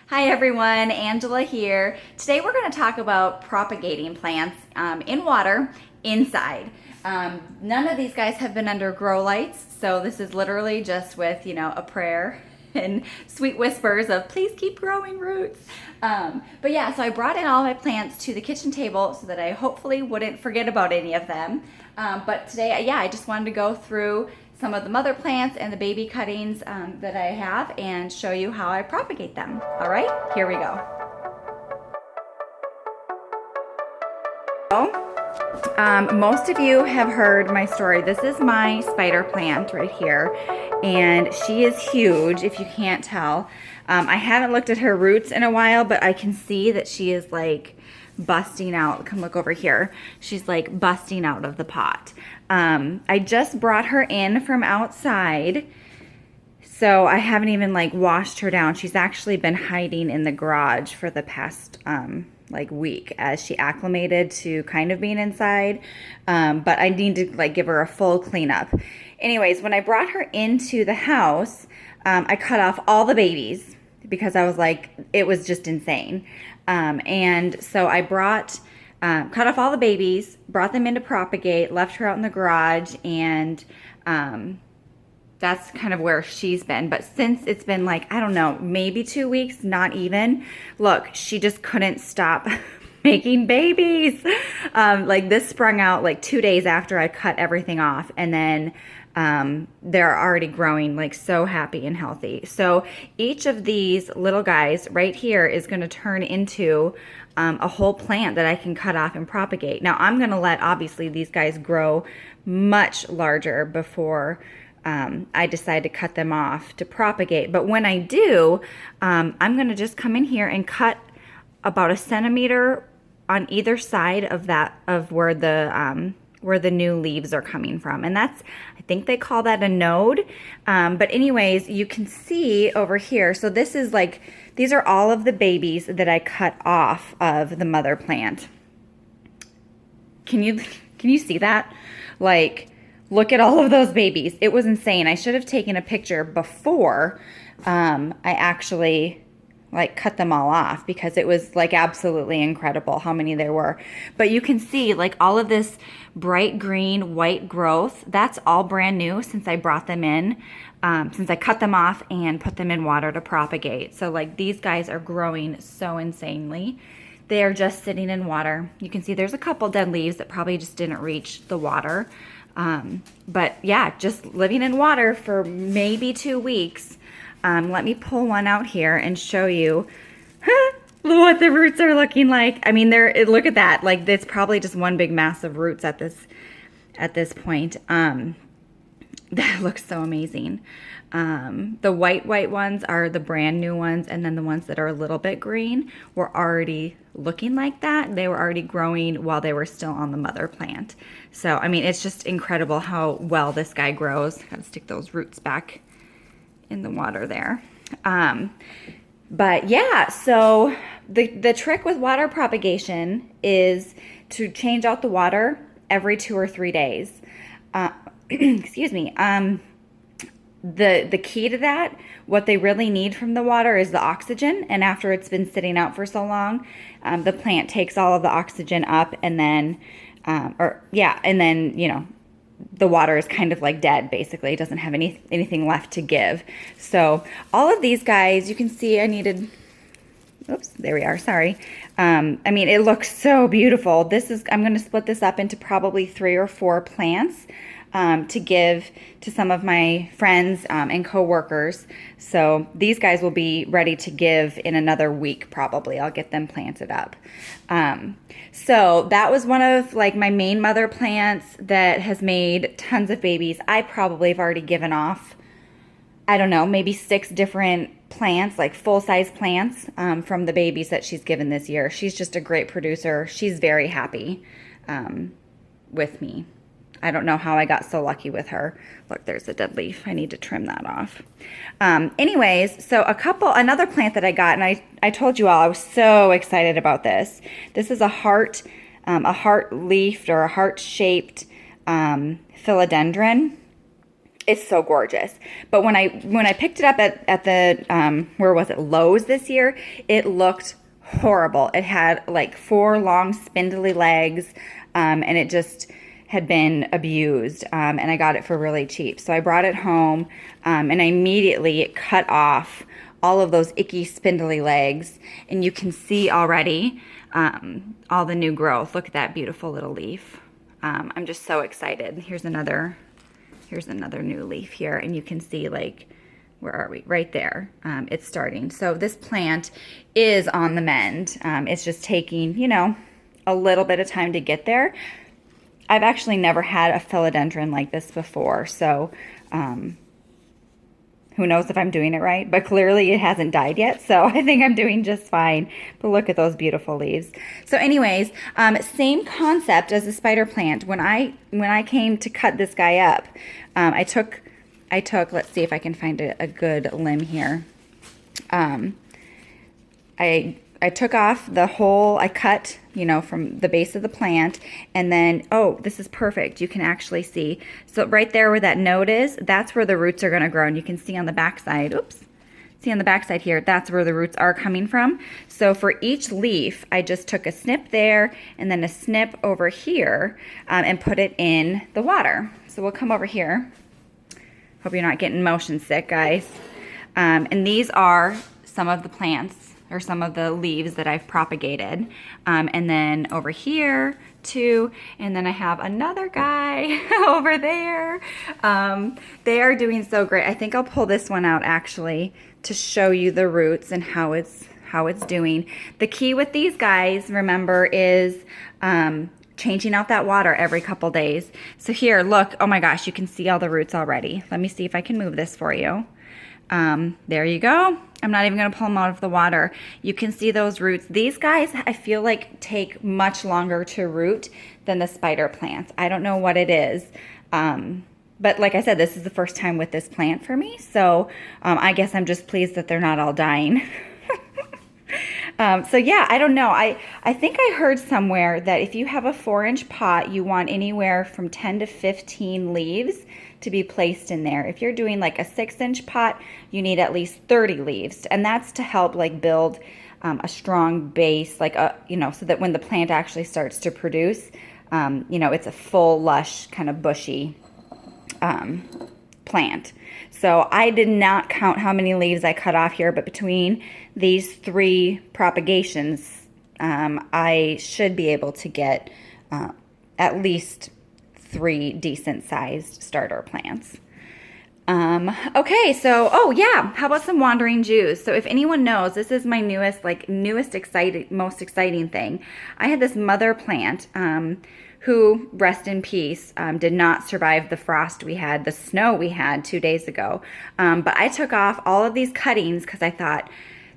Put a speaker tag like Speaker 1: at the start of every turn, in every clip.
Speaker 1: Hi everyone, Angela here. Today we're going to talk about propagating plants in water inside. None of these guys have been under grow lights, so this is literally just with, a prayer and sweet whispers of please keep growing roots. But yeah, so I brought in all my plants to the kitchen table so that I hopefully wouldn't forget about any of them. But today, yeah, I just wanted to go through some of the mother plants and the baby cuttings that I have and show you how I propagate them. All right, here we go. Most of you have heard my story. This is my spider plant right here, and she is huge if you can't tell. I haven't looked at her roots in a while, but I can see that she is like busting out. Come look over here. She's like busting out of the pot. I just brought her in from outside, so I haven't even like washed her down. She's actually been hiding in the garage for the past like week as she acclimated to kind of being inside, but I need to like give her a full cleanup. Anyways, when I brought her into the house, I cut off all the babies because I was like, it was just insane. And so I cut off all the babies, brought them in to propagate, left her out in the garage, and that's kind of where she's been. But since it's been like, I don't know, maybe 2 weeks, not even, look, she just couldn't stop making babies. Like this sprung out like 2 days after I cut everything off, and then they're already growing like so happy and healthy. So each of these little guys right here is going to turn into a whole plant that I can cut off and propagate. Now I'm going to let obviously these guys grow much larger before I decide to cut them off to propagate. But when I do, I'm going to just come in here and cut about 1 centimeter on either side of that, of where the new leaves are coming from. And that's, I think they call that a node. But anyways, you can see over here. So this is like, these are all of the babies that I cut off of the mother plant. Can you see that? Like, look at all of those babies. It was insane. I should have taken a picture before I actually like cut them all off, because it was like absolutely incredible how many there were. But you can see like all of this bright green white growth, that's all brand new since I brought them in, since I cut them off and put them in water to propagate. So like these guys are growing so insanely. They are just sitting in water. You can see there's a couple dead leaves that probably just didn't reach the water. But yeah, just living in water for maybe 2 weeks. Let me pull one out here and show you what the roots are looking like. I mean, look at that. Like, it's probably just one big mass of roots at this point. That looks so amazing. The white ones are the brand new ones, and then the ones that are a little bit green were already looking like that. They were already growing while they were still on the mother plant. So, I mean, it's just incredible how well this guy grows. Gotta stick those roots back in the water there. But yeah, so the trick with water propagation is to change out the water every 2 or 3 days. Excuse me. The key to that, what they really need from the water is the oxygen. And after it's been sitting out for so long, the plant takes all of the oxygen up, and then, the water is kind of like dead, basically. It doesn't have anything left to give. So all of these guys, you can see I needed, oops, there we are, sorry. I mean, it looks so beautiful. I'm going to split this up into probably 3 or 4 plants to give to some of my friends and coworkers. So these guys will be ready to give in another week, probably. I'll get them planted up. So that was one of like my main mother plants that has made tons of babies. I probably have already given off, I don't know, maybe 6 different plants, like full-size plants from the babies that she's given this year. She's just a great producer. She's very happy with me. I don't know how I got so lucky with her. Look, there's a dead leaf. I need to trim that off. Anyways, so another plant that I got, and I told you all I was so excited about this. This is a heart leafed or a heart-shaped philodendron. It's so gorgeous. But when I picked it up at the where was it, Lowe's this year, it looked horrible. It had like 4 long spindly legs, and it just had been abused, and I got it for really cheap. So I brought it home, and I immediately cut off all of those icky spindly legs, and you can see already all the new growth. Look at that beautiful little leaf. I'm just so excited. Here's another new leaf here, and you can see, like, where are we? Right there. It's starting. So this plant is on the mend. It's just taking, you know, a little bit of time to get there. I've actually never had a philodendron like this before, so who knows if I'm doing it right, but clearly it hasn't died yet, so I think I'm doing just fine. But look at those beautiful leaves. So anyways, same concept as the spider plant. When I came to cut this guy up, I took, let's see if I can find a good limb here. I took off the whole, I cut, you know, from the base of the plant, and then, oh, this is perfect. You can actually see. So right there where that node is, that's where the roots are going to grow. And you can see on the backside, oops, see on the backside here, that's where the roots are coming from. So for each leaf, I just took a snip there and then a snip over here, and put it in the water. So we'll come over here. Hope you're not getting motion sick, guys. And these are some of the plants, or some of the leaves that I've propagated. And then over here too, and then I have another guy over there. They are doing so great. I think I'll pull this one out actually to show you the roots and how it's doing. The key with these guys, remember, is changing out that water every couple days. So here, look, oh my gosh, you can see all the roots already. Let me see if I can move this for you. There you go. I'm not even going to pull them out of the water. You can see those roots. These guys, I feel like, take much longer to root than the spider plants. I don't know what it is. But like I said, this is the first time with this plant for me. So I guess I'm just pleased that they're not all dying. So yeah, I don't know. I think I heard somewhere that if you have a 4-inch pot, you want anywhere from 10 to 15 leaves to be placed in there. If you're doing like a 6-inch pot, you need at least 30 leaves. And that's to help like build a strong base, like you know, so that when the plant actually starts to produce, you know, it's a full, lush, kind of bushy plant. So I did not count how many leaves I cut off here, but between these 3 propagations, I should be able to get at least 3 decent sized starter plants. Okay, so, oh yeah, how about some wandering Jews? So if anyone knows, this is my most exciting thing. I had this mother plant, who, rest in peace, did not survive the frost we had, the snow we had 2 days ago. But I took off all of these cuttings because I thought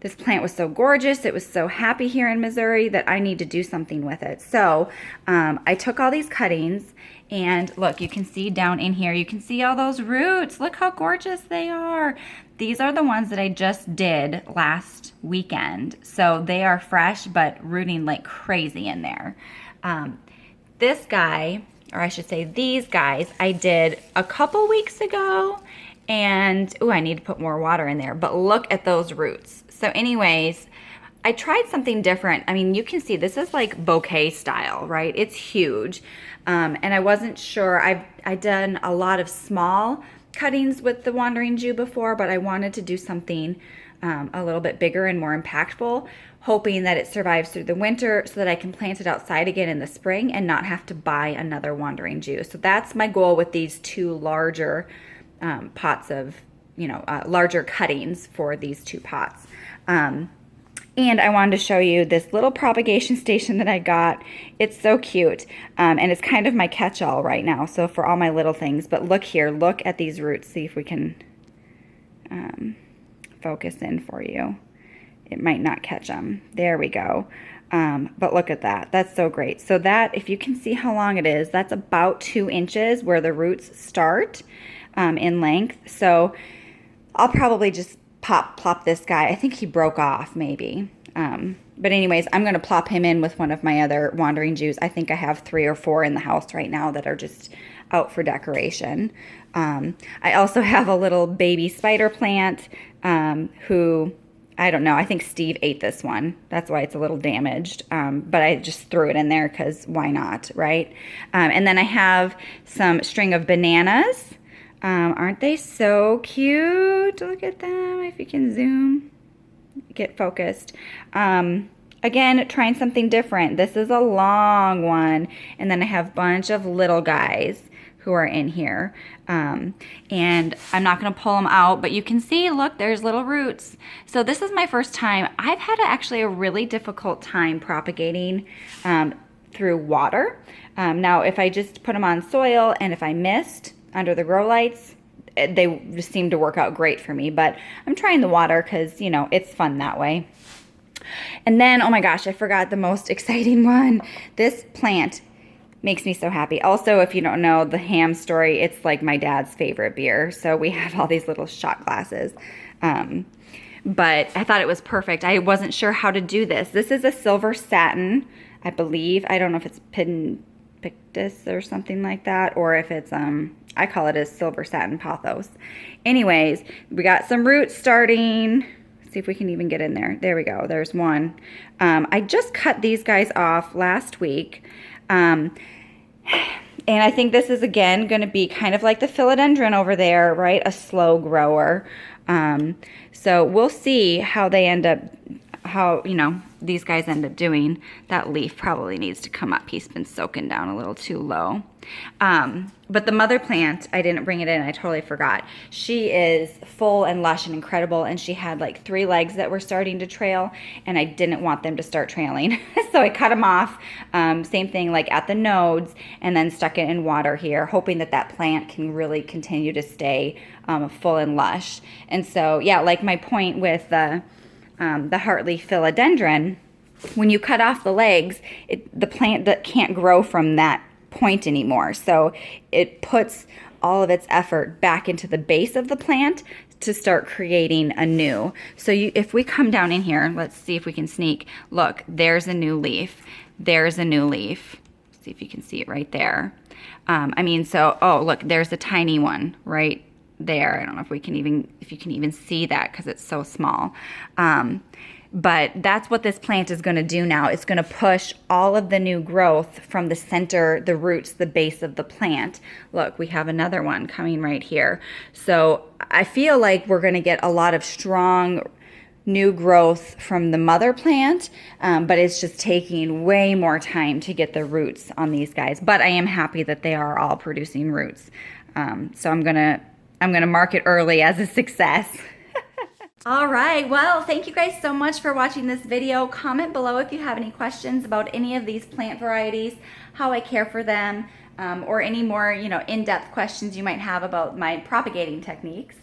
Speaker 1: this plant was so gorgeous. It was so happy here in Missouri that I need to do something with it. So I took all these cuttings, and look, you can see down in here, you can see all those roots. Look how gorgeous they are. These are the ones that I just did last weekend. So they are fresh, but rooting like crazy in there. This guy, or I should say these guys, I did a couple weeks ago, and oh, I need to put more water in there, but look at those roots. So anyways, I tried something different. I mean, you can see this is like bouquet style, right? It's huge. And I wasn't sure. I've done a lot of small cuttings with the Wandering Jew before, but I wanted to do something a little bit bigger and more impactful, hoping that it survives through the winter so that I can plant it outside again in the spring and not have to buy another Wandering Jew. So that's my goal with these 2 larger pots of, you know, larger cuttings for these 2 pots. And I wanted to show you this little propagation station that I got. It's so cute, and it's kind of my catch-all right now, so for all my little things. But look here, look at these roots. See if we can focus in for you. It might not catch them. There we go. But look at that. That's so great. So that, if you can see how long it is, that's about 2 inches where the roots start in length. So I'll probably just plop this guy. I think he broke off maybe. But anyways, I'm going to plop him in with one of my other wandering Jews. I think I have 3 or 4 in the house right now that are just out for decoration. I also have a little baby spider plant who, I don't know, I think Steve ate this one. That's why it's a little damaged. But I just threw it in there because why not, right? And then I have some string of bananas. Aren't they so cute? Look at them, if you can zoom, get focused. Again, trying something different. This is a long one. And then I have a bunch of little guys who are in here. And I'm not going to pull them out, but you can see, look, there's little roots. So this is my first time. I've had actually a really difficult time propagating through water. Now, if I just put them on soil and if I mist under the grow lights, they just seem to work out great for me. But I'm trying the water because, you know, it's fun that way. And then, oh my gosh, I forgot the most exciting one. This plant makes me so happy. Also, if you don't know the ham story, it's like my dad's favorite beer. So we have all these little shot glasses. But I thought it was perfect. I wasn't sure how to do this. This is a silver satin, I believe. I don't know if it's Pictus or something like that, or if it's, I call it a silver satin pothos. Anyways, we got some roots starting. See if we can even get in there. There we go. There's one. I just cut these guys off last week. And I think this is, again, going to be kind of like the philodendron over there, right? A slow grower. So we'll see how they end up, how, you know, these guys end up doing. That leaf probably needs to come up. He's been soaking down a little too low. But the mother plant, I didn't bring it in. I totally forgot. She is full and lush and incredible, and she had like 3 legs that were starting to trail, and I didn't want them to start trailing. So I cut them off. Same thing, like at the nodes, and then stuck it in water here, hoping that that plant can really continue to stay full and lush. And so, yeah, like my point with the heartleaf philodendron, when you cut off the legs, the plant that can't grow from that point anymore. So it puts all of its effort back into the base of the plant to start creating anew. So if we come down in here, let's see if we can sneak. Look, there's a new leaf. There's a new leaf. See if you can see it right there. Oh, look, there's a tiny one right there. I don't know if you can even see that because it's so small. But that's what this plant is going to do now. It's going to push all of the new growth from the center, the roots, the base of the plant. Look, we have another one coming right here. So I feel like we're going to get a lot of strong new growth from the mother plant, but it's just taking way more time to get the roots on these guys. But I am happy that they are all producing roots. So I'm gonna mark it early as a success. All right, well, thank you guys so much for watching this video. Comment below if you have any questions about any of these plant varieties, how I care for them, or any more, in-depth questions you might have about my propagating techniques.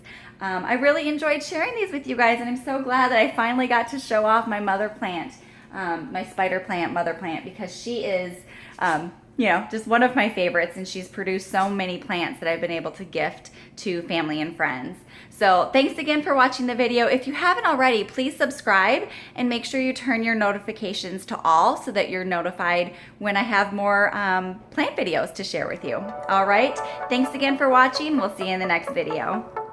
Speaker 1: I really enjoyed sharing these with you guys, and I'm so glad that I finally got to show off my mother plant, my spider plant, mother plant, because she is, just one of my favorites, and she's produced so many plants that I've been able to gift to family and friends. So thanks again for watching the video. If you haven't already, please subscribe and make sure you turn your notifications to all so that you're notified when I have more plant videos to share with you. All right, thanks again for watching. We'll see you in the next video.